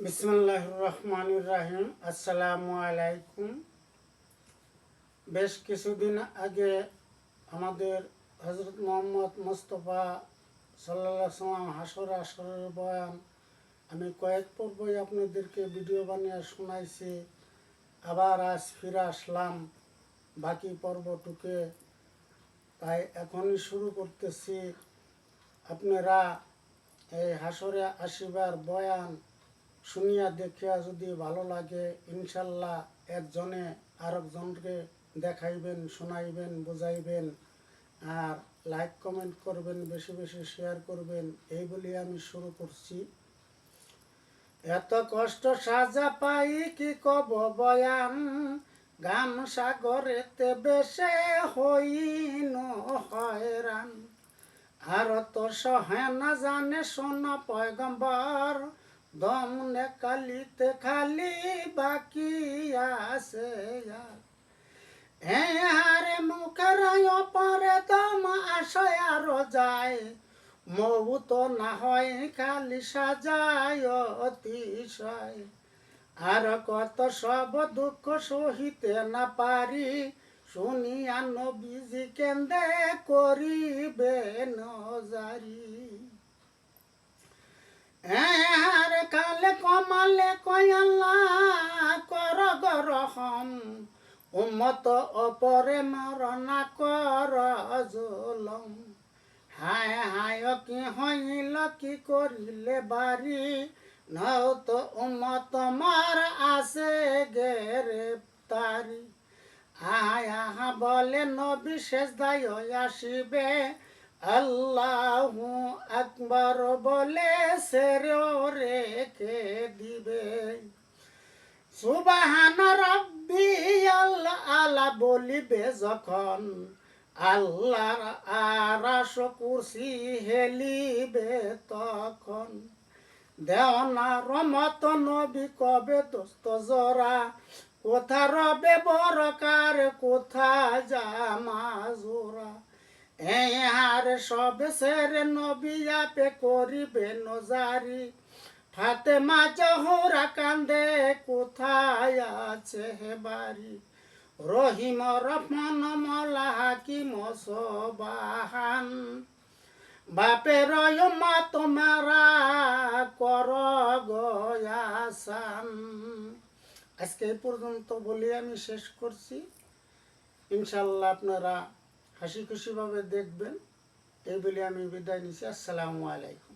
বিসমিল্লাহির রহমানির রহিম। আসসালামু আলাইকুম। বেশ কিছুদিন আগে আমাদের হযরত মুহাম্মদ মুস্তাফা সাল্লাল্লাহু আলাইহি ওয়াসাল্লাম আসরের বয়ান আমি কয়েক পর্বই আপনাদেরকে ভিডিও বানিয়ে শোনাইছি। আবার আজ ফিরে আসলাম বাকি পর্বটুকে, তাই এখনই শুরু করতেছি। আপনারা এই হাসরে আসিবার বয়ান শুনিয়া দেখিয়া যদি ভালো লাগে, ইনশাল্লাহ একজনে আরেকজনকে দেখাইবেন, শোনাইবেন, বুঝাইবেন, আর লাইক কমেন্ট করবেন, বেশি বেশি শেয়ার করবেন, এই বলি আমি শুরু করছি। এত কষ্ট সাজা পাই কি কব বয়ান, গান সাগরেতে বেশে হইন হয়রান। আর তো সহে না জানে সোনা পয়গম্বর, দম নে কালিতে খালি বাকি আছে। আরে মুখের পরে দম আসে আরো যায়, মৌ তো না হয় খালি সাজায় অতিশয়। আর কত সব দুঃখ সহিতে না পারি, শুনিয়া নবীজি কেন্দে করিবে নজারি। আর কালে কমালে কয়াল্লা কর গরহম, উম্মত অপরে মরনা কর জুলম। হায় হায় কি হইল কি করিলে বাড়ি, নও তো উম্মত মার আছে গ্রেপ্তারি। আহা বলে নবী সেজদায় আসিবে, আল্লাহু আকবার বলে সেরে রেখে দিবে। সুবহান রাব্বিয়াল আলা বলিবে যখন, আল্লাহর আরশ কুরসি হেলিবে তখন। দেওনা রমত নবী কবে দোস্ত জোড়া, কোথা রবে বরকার কোথা জামা জোড়া। এই হার সব সেরে নবী আপে করিবে নজারি, ফাতেমা জোহরা কান্দে কোথায় আছে হে বাড়ি। রহিম রহমান মওলা হাকিম সোবাহান, বাপের মা তোমারা কর গয়াসান। আজকে এই পর্যন্ত বলি আমি শেষ করছি। ইনশাল্লাহ আপনারা হাসি খুশিভাবে দেখবেন, এই বলে আমি বিদায় নিচ্ছি। আসসালামু আলাইকুম।